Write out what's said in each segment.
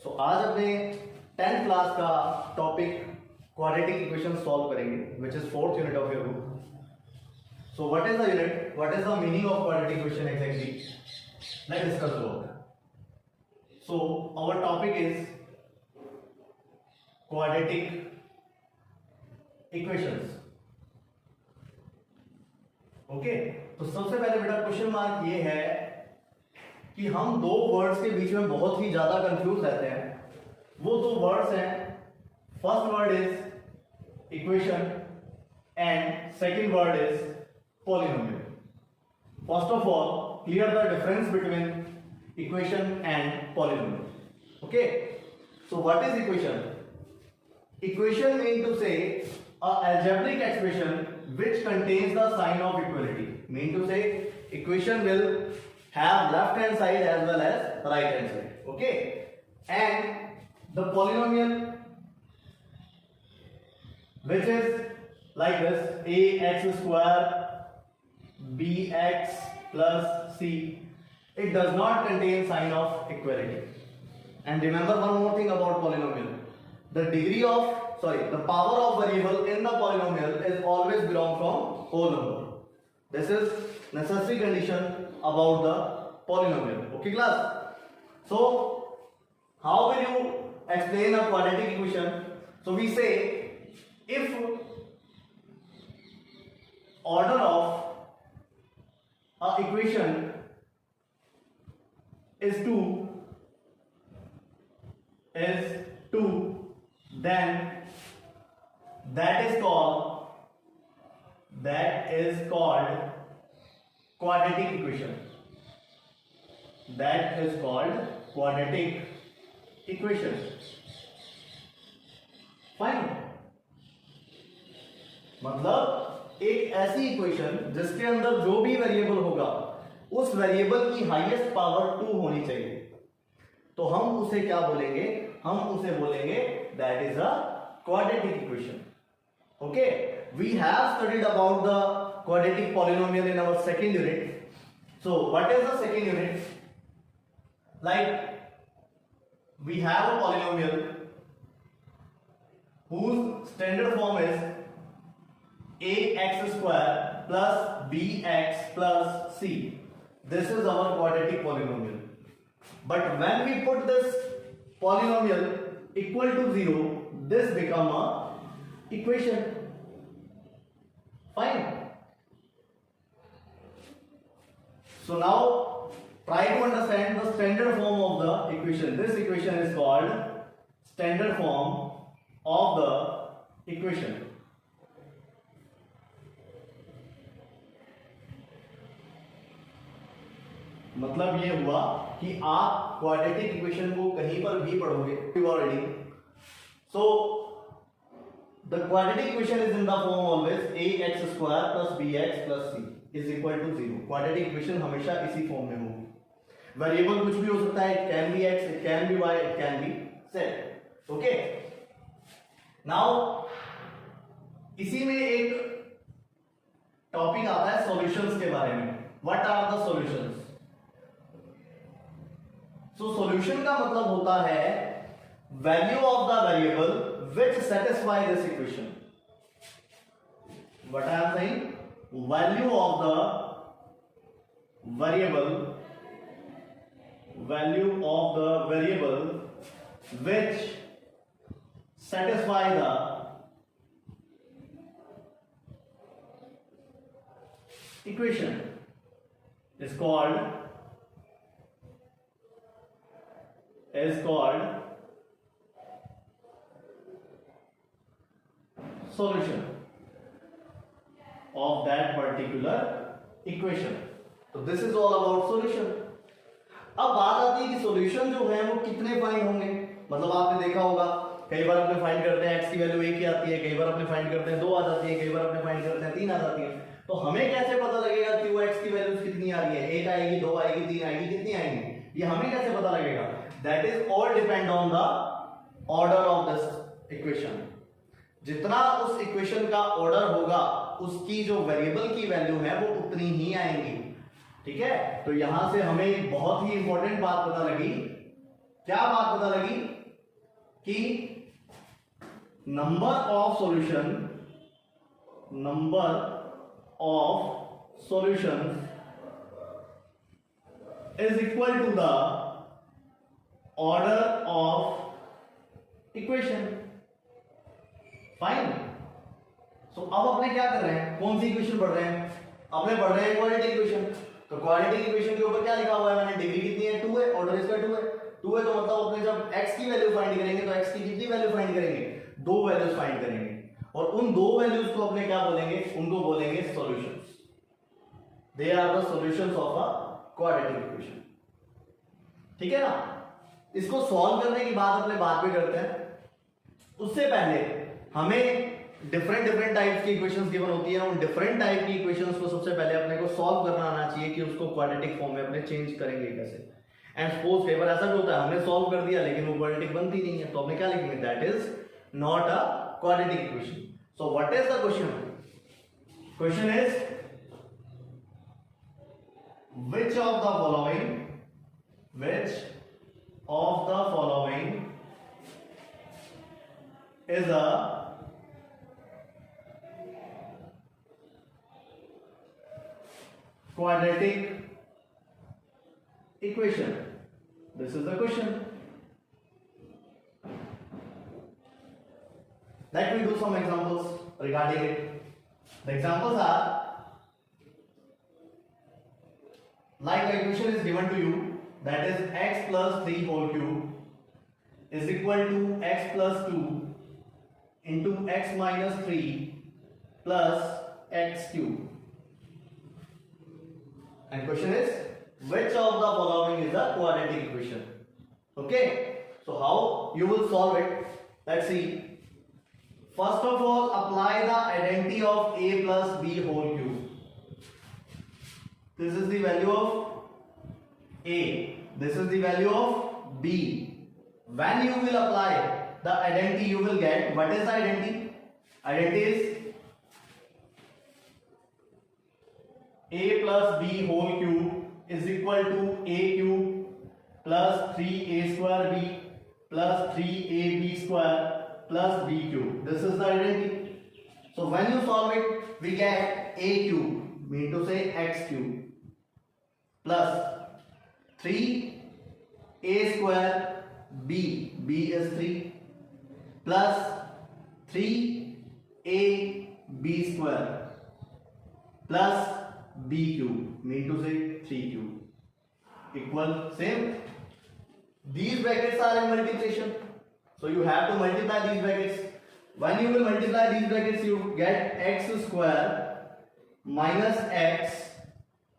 सो आज अपने 10th class का टॉपिक क्वाड्रेटिक इक्वेशन सॉल्व करेंगे, which is 4th unit of your book. So what is the unit, what is the meaning of quadratic equation exactly, let's discuss about. So our topic is quadratic equations. Okay, तो सबसे पहले बेटा question mark ये है कि हम दो words के बीच में बहुत ही ज्यादा कंफ्यूज रहते हैं। वो दो वर्ड्स हैं, first word is equation and second word is polynomial. First of all clear the difference between equation and polynomial. Okay, so what is equation? Equation mean to say a algebraic expression which contains the sign of equality. Mean to say equation will have left hand side as well as right hand side. Okay, and the polynomial which is like this: ax square bx plus c. It does not contain sign of equality. And remember one more thing about polynomial. The power of variable in the polynomial is always belong from whole number. This is necessary condition about the polynomial. Okay class? So how will you explain a quadratic equation? So we say if order of a equation is 2, then that is called quadratic equation. That is called quadratic equation. Fine. मतलब एक ऐसी equation जिसके अंदर जो भी variable होगा उस variable की हाईएस्ट पावर 2 होनी चाहिए, तो हम उसे क्या बोलेंगे? हम उसे बोलेंगे that is a quadratic equation. Okay, we have studied about the quadratic polynomial in our second unit. So what is the second unit? Like we have a polynomial whose standard form is ax square plus bx plus c. This is our quadratic polynomial. But when we put this polynomial equal to 0, this become a equation. Fine. So now try to understand the standard form of the equation. This equation is called standard form of the equation. मतलब ये हुआ कि आप quadratic equation को कहीं पर भी पढ़ोगे already. So the quadratic equation is in the form always ax square plus bx plus c is equal to 0। Quadratic equation हमेशा इसी फॉर्म में होगी। वेरिएबल कुछ भी हो सकता है, it can be x, it can be y, it can be z। Okay, now इसी में एक टॉपिक आता है सॉल्यूशंस के बारे में। What are the solutions? तो सॉल्यूशन का मतलब होता है value of the variable which satisfy this equation. What I am saying, value of the variable which satisfy the equation is called solution of that particular equation. तो this is all about solution. अब बात आती है कि solution जो है वो कितने फाइंड होंगे। मतलब आपने देखा होगा कई बार अपने फाइंड करते हैं x की वैल्यू 1 ही आती है, कई बार अपने फाइंड करते हैं 2 आ जाती है, कई बार अपने फाइंड करते हैं 3 आ जाती है। तो हमें कैसे पता लगेगा कि वो x की वैल्यूज कितनी आ रही है? 1 आएगी, 2 आएगी, 3 आएगी, कितनी आएंगी? ये हमें कैसे पता लगेगा? That is all depend on the order of this equation. जितना उस इक्वेशन का ऑर्डर होगा उसकी जो वेरिएबल की वैल्यू है वो उतनी ही आएंगी। ठीक है, तो यहां से हमें बहुत ही इंपॉर्टेंट बात पता लगी क्या बात पता लगी कि number of solution is equal to the order of equation. Fine. So अब अपने क्या कर रहे हैं, कौन सी इक्वेशन पढ़ रहे हैं, अपने पढ़ रहे हैं क्वाड्रेटिक इक्वेशन। तो क्वाड्रेटिक इक्वेशन के ऊपर क्या लिखा हुआ है, मैंने डिग्री कितनी है 2 है, ऑर्डर इसका 2 है। 2 है तो मतलब अपने जब x की वैल्यू फाइंड करेंगे तो x की कितनी वैल्यू फाइंड करेंगे, 2 वैल्यूज फाइंड करेंगे, और उन 2 वैल्यूज को अपने क्या बोलेंगे, उनको बोलेंगे solutions. They are the solutions of a quadratic equation. ठीक है ना। इसको सॉल्व करने की बात अपने बाद में करते हैं। उससे पहले हमें डिफरेंट टाइप्स की इक्वेशंस गिवन होती है, उन डिफरेंट टाइप की इक्वेशंस को सबसे पहले अपने को सॉल्व करना आना चाहिए कि उसको क्वाड्रेटिक फॉर्म में अपने चेंज करेंगे कैसे। एंड सपोज कई बार ऐसा भी होता है हमने सॉल्व कर दिया लेकिन वो क्वाड्रेटिक बनती नहीं है, तो अपने क्या लिखेंगे, that is not a quadratic equation. So what is the question, question is which of the following is a quadratic equation? This is the question. Let me do some examples regarding it. The examples are, like the equation is given to you, that is x plus 3 whole cube is equal to x plus 2 into x minus 3 plus x cube. And question is, which of the following is a quadratic equation? Okay, so how you will solve it? Let's see. First of all, apply the identity of a plus b whole cube. This is the value of a, this is the value of b. When you will apply the identity, you will get, what is the identity? Identity is a plus b whole cube is equal to a cube plus 3a square b plus 3ab square plus b cube. This is the identity. So when you solve it, we get a cube, mean to say x cube, plus 3a square b is 3, plus 3ab square plus b cube, mean to say 3 cube, equal same. These brackets are in multiplication, so you have to multiply these brackets. When you will multiply these brackets, you get x square minus x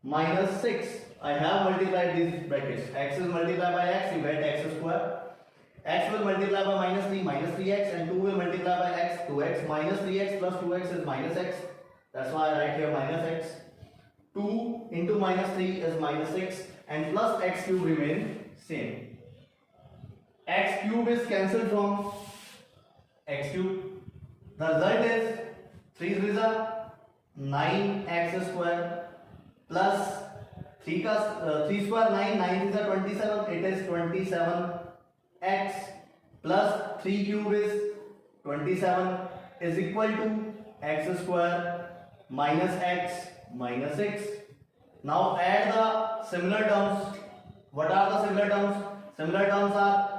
minus 6. I have multiplied these brackets. X is multiplied by x, you get x square. X will multiply by minus 3, minus 3x, and 2 will multiply by x, 2x minus 3x plus 2x is minus x. That's why I write here minus x. 2 into minus 3 is minus 6, and plus x cube remain same. X cube is cancelled from x cube. The result is 3 3 is 9x square plus 3 square 9, 9 is 27, it is 27x plus 3 cube is 27 is equal to x square minus x minus 6. Now add the similar terms. What are the similar terms? Similar terms are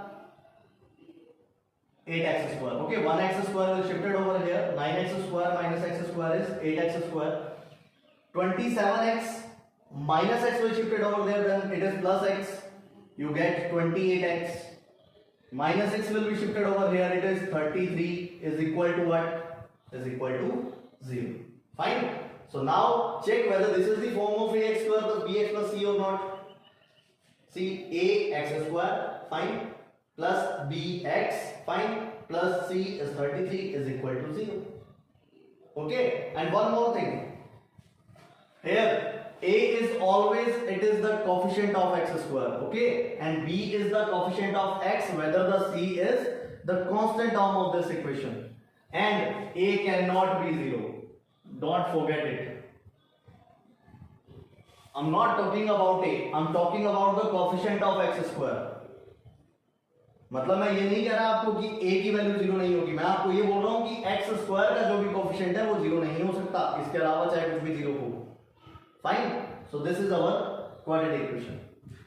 8x square. Okay, 1x square will shifted over here. 9x square minus x square is 8x square. 27x minus x will shifted over there, then it is plus x. You get 28x. Minus x will be shifted over here. It is 33 is equal to what? Is equal to 0. Fine. So now check whether this is the form of ax square plus bx plus c or not. See, ax square, fine, plus bx, fine, plus c is 33 is equal to 0. Okay, and one more thing. Here, a is always, it is the coefficient of x square, okay, and b is the coefficient of x, whether the c is the constant term of this equation, and a cannot be 0. Don't forget it. I'm not talking about a, I'm talking about the coefficient of x square. मतलब मैं ये नहीं कह रहा आपको कि a की value zero नहीं होगी, मैं आपको ये बोल रहा हूं कि एक्स स्क्वायर का जो भी कोफिशिएंट है वो जीरो नहीं हो सकता, इसके अलावा चाहे कुछ भी जीरो हो। Fine, so this is our quadratic equation.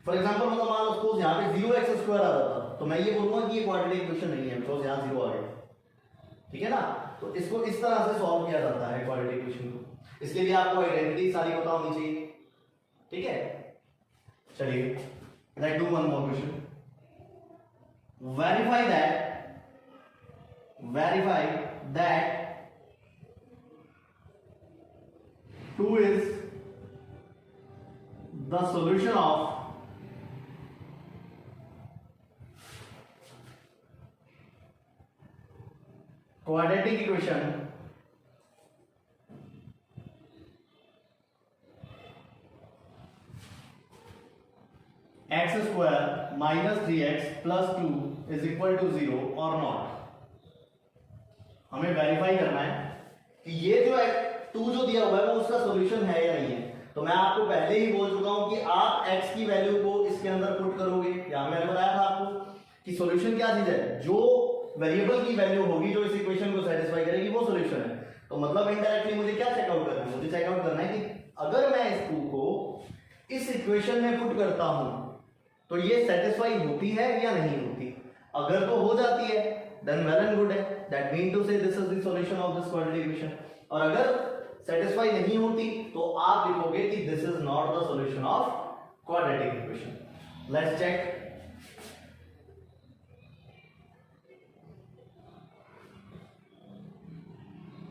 For example मतलब मान लो सपोज यहाँ पे 0x² आ जाता, तो मैं ये बोलूंगा कि ये क्वाड्रेटिक इक्वेशन नहीं है बिकॉज यहाँ 0 आ गया। ठीक है ना, तो इसको इस तरह से सॉल्व किया जाता है क्वाड्रेटिक इक्वेशन को। इसके लिए आपको आइडेंटिटी सारी पता होनी चाहिए। ठीक है, चलिए let's do one more question. verify that 2 is the solution of quadratic equation x square minus 3x plus 2 is equal to 0 or not। हमें वेरीफाई करना है कि ये जो है 2 जो दिया हुआ है वो उसका सॉल्यूशन है या नहीं है। तो मैं आपको पहले ही बोल चुका हूं कि आप x की वैल्यू को इसके अंदर पुट करोगे। यहां मैंने बताया था आपको कि सॉल्यूशन क्या चीज है, जो वेरिएबल की वैल्यू होगी जो इस इक्वेशन को सेटिस्फाई करेगी वो सॉल्यूशन है। तो मतलब इनडायरेक्टली मुझे क्या चेकआउट करना है, मुझे चेकआउट करना है कि अगर मैं इस 2 को इस इक्वेशन में पुट करता हूं तो ये सेटिस्फाई होती है या नहीं होती। अगर तो हो जाती है देन वेल एंड गुड है, that mean to say this is the solution of this quadratic equation. और अगर सेटिस्फाई नहीं होती तो आप लिखोगे कि this is not the solution of quadratic equation. Let's check.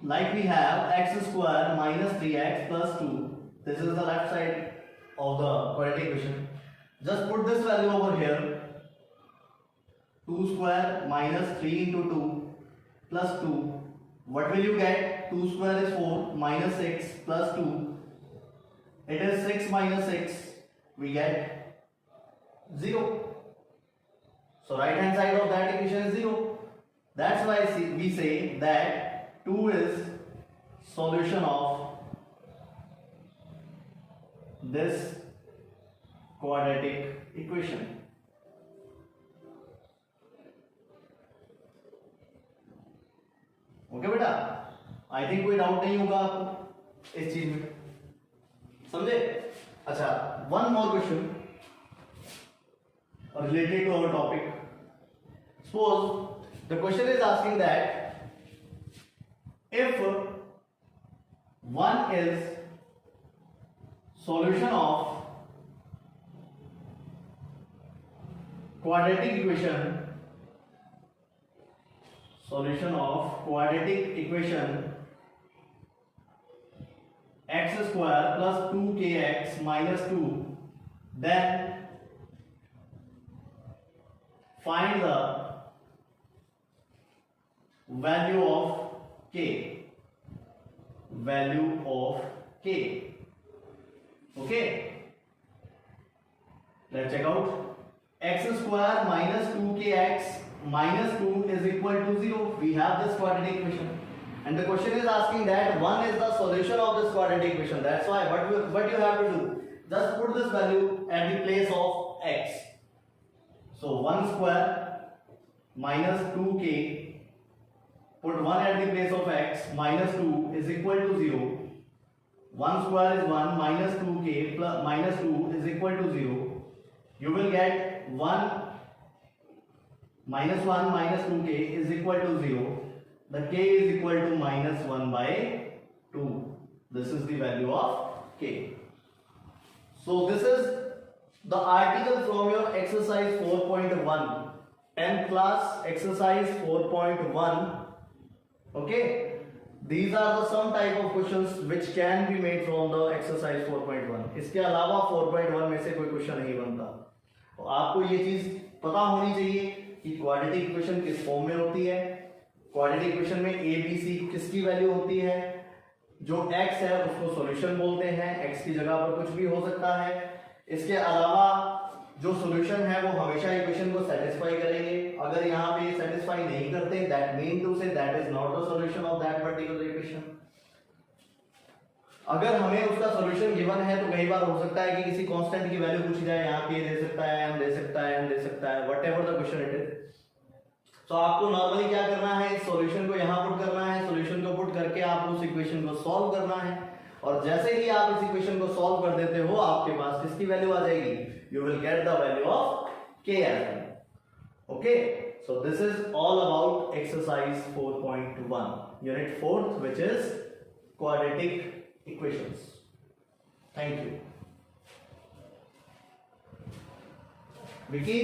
like we have x square minus 3x plus 2, this is the left side of the quadratic equation. Just put this value over here, 2 square minus 3 into 2 plus 2, what will you get? 2 square is 4 minus 6 plus 2, it is 6 minus 6, we get 0. So right hand side of that equation is 0. That's why we say that 2 is solution of this quadratic equation. Okay बेटा, I think कोई doubt नहीं होगा आपको इस चीज में, समझे? अच्छा, one more question related to our topic. Suppose the question is asking that if 1 is solution of quadratic equation, x square plus 2kx minus 2, then find the value of k, okay, let's check out। x square minus 2kx minus 2 is equal to 0, we have this quadratic equation and the question is asking that 1 is the solution of this quadratic equation। That's why what you have to do, just put this value at the place of x। So 1 square minus 2k, put 1 at the place of x, minus 2 is equal to 0, 1 square is 1 minus 2k plus minus 2 is equal to 0, you will get 1 minus 1 minus 2k is equal to 0, the k is equal to minus 1 by 2, this is the value of k। So this is the article from your exercise 4.1, 10th class exercise 4.1, okay, these are the some type of questions which can be made from the exercise 4.1। इसके अलावा 4.1 में से कोई question नहीं बनता। तो आपको ये चीज पता होनी चाहिए कि क्वाड्रेटिक इक्वेशन किस फॉर्म में होती है, क्वाड्रेटिक इक्वेशन में a b c किसकी वैल्यू होती है, जो x है उसको सॉल्यूशन बोलते हैं, x की जगह पर कुछ भी हो सकता है। इसके अलावा जो सॉल्यूशन है वो हमेशा इक्वेशन को सेटिस्फाई करेंगे, अगर यहाँ पे सेटिस्फाई नहीं करते that mean to say that is not the solution of that particular equation. अगर हमें उसका सॉल्यूशन गिवन है तो कई बार हो सकता है कि किसी कांस्टेंट की वैल्यू पूछी जाए, यहाँ पे दे सकता है, m दे सकता है, n दे सकता है, whatever the question it is, तो आपको नॉर्मली क्या करना है, सॉल्यूशन को यहां पुट करना है, सॉल्यूशन को पुट करके आपको उस इक्वेशन को सॉल्व करना है, और जैसे ही आप इस इक्वेशन को सॉल्व कर देते हो आपके पास किसकी वैल्यू आ जाएगी, you will get the value of k as well. Okay, so this is all about exercise 4.1 unit 4th which is quadratic equations. Thank you. Vicky.